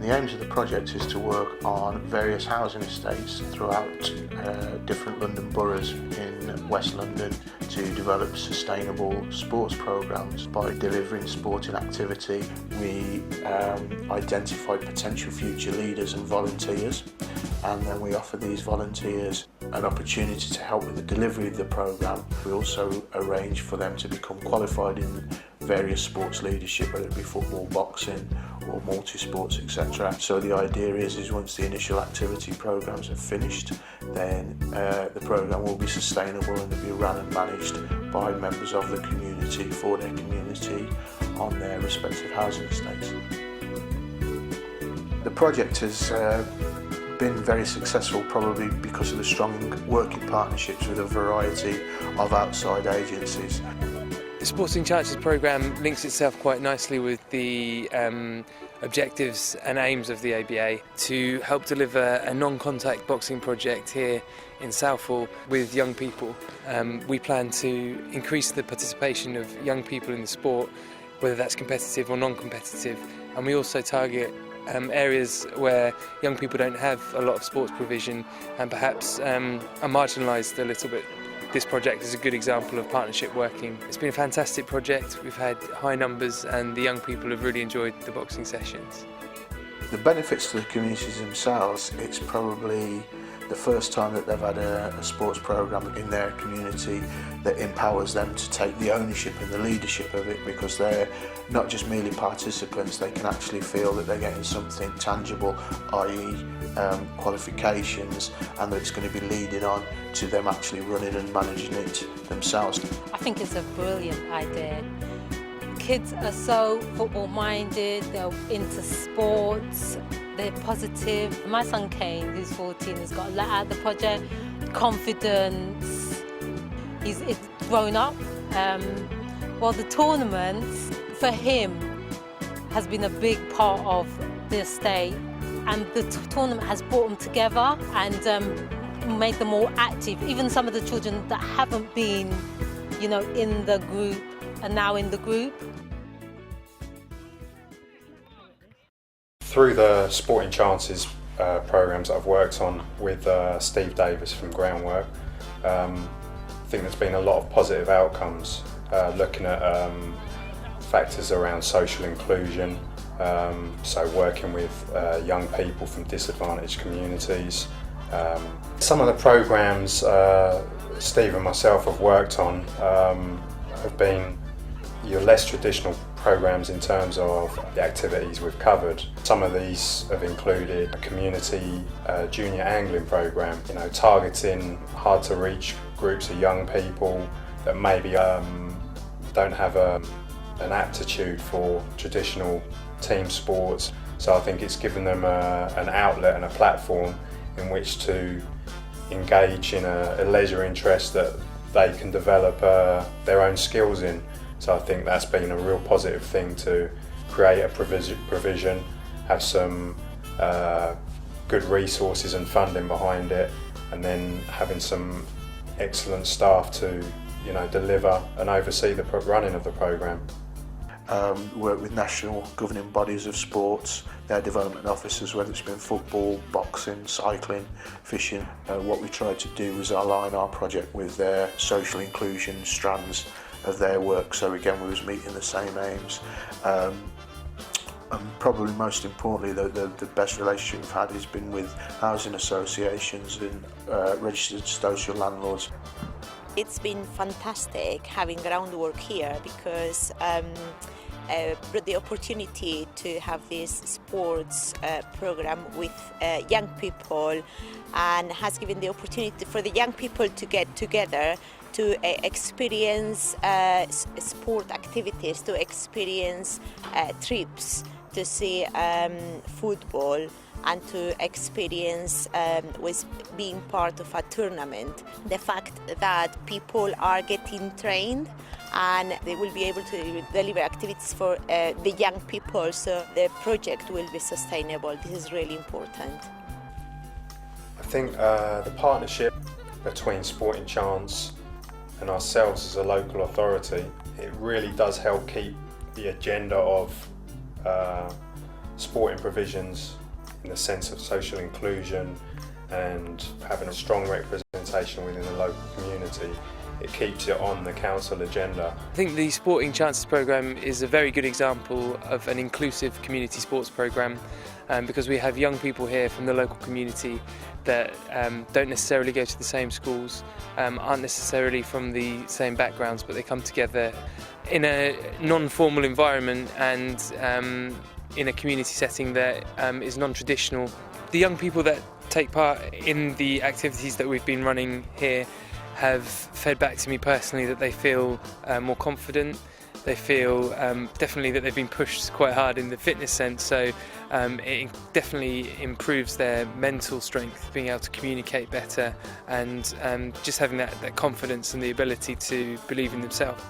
The aims of the project is to work on various housing estates throughout different London boroughs in West London to develop sustainable sports programmes. By delivering sporting activity, we identify potential future leaders and volunteers, and then we offer these volunteers an opportunity to help with the delivery of the programme. We also arrange for them to become qualified in various sports leadership, whether it be football, boxing or multi-sports, etc. So the idea is once the initial activity programmes are finished, then the programme will be sustainable and will be run and managed by members of the community for their community on their respective housing estates. The project has been very successful, probably because of the strong working partnerships with a variety of outside agencies. The Sporting Chances programme links itself quite nicely with the objectives and aims of the ABA to help deliver a non-contact boxing project here in Southall with young people. We plan to increase the participation of young people in the sport, whether that's competitive or non-competitive, and we also target areas where young people don't have a lot of sports provision and perhaps are marginalised a little bit. This project is a good example of partnership working. It's been a fantastic project. We've had high numbers and the young people have really enjoyed the boxing sessions. The benefits to the communities themselves, it's probably the first time that they've had a sports programme in their community that empowers them to take the ownership and the leadership of it, because they're not just merely participants, they can actually feel that they're getting something tangible, i.e. qualifications, and that it's going to be leading on to them actually running and managing it themselves. I think it's a brilliant idea. Kids are so football minded, they're into sports, they're positive. My son Kane, who's 14, has got a lot out of the project, confidence, he's grown up. Well, the tournaments for him has been a big part of the estate, and the tournament has brought them together and made them more active. Even some of the children that haven't been, in the group are now in the group. Through the Sporting Chances programmes that I've worked on with Steve Davis from Groundwork, I think there's been a lot of positive outcomes, looking at factors around social inclusion, so working with young people from disadvantaged communities. Some of the programmes Steve and myself have worked on have been your less traditional programmes in terms of the activities we've covered. Some of these have included a community junior angling programme, targeting hard to reach groups of young people that maybe don't have an aptitude for traditional team sports. So I think it's given them an outlet and a platform in which to engage in a leisure interest that they can develop their own skills in. So I think that's been a real positive thing, to create a provision, have some good resources and funding behind it, and then having some excellent staff to deliver and oversee the running of the programme. Work with national governing bodies of sports, their development officers, whether it's been football, boxing, cycling, fishing. What we tried to do was align our project with their social inclusion strands of their work, so again we was meeting the same aims. And probably most importantly, the best relationship we've had has been with housing associations and registered social landlords. It's been fantastic having Groundwork here, because the opportunity to have this sports program with young people, and has given the opportunity for the young people to get together to experience sport activities, to experience trips, to see football, and to experience with being part of a tournament. The fact that people are getting trained and they will be able to deliver activities for the young people, so the project will be sustainable. This is really important. I think the partnership between Sporting Chance and ourselves as a local authority, it really does help keep the agenda of sporting provisions in the sense of social inclusion and having a strong representation within the local community, it keeps it on the council agenda. I think the Sporting Chances programme is a very good example of an inclusive community sports programme, because we have young people here from the local community that don't necessarily go to the same schools, aren't necessarily from the same backgrounds, but they come together in a non-formal environment and in a community setting that is non-traditional. The young people that take part in the activities that we've been running here have fed back to me personally that they feel more confident. They feel definitely that they've been pushed quite hard in the fitness sense, so it definitely improves their mental strength, being able to communicate better and just having that confidence and the ability to believe in themselves.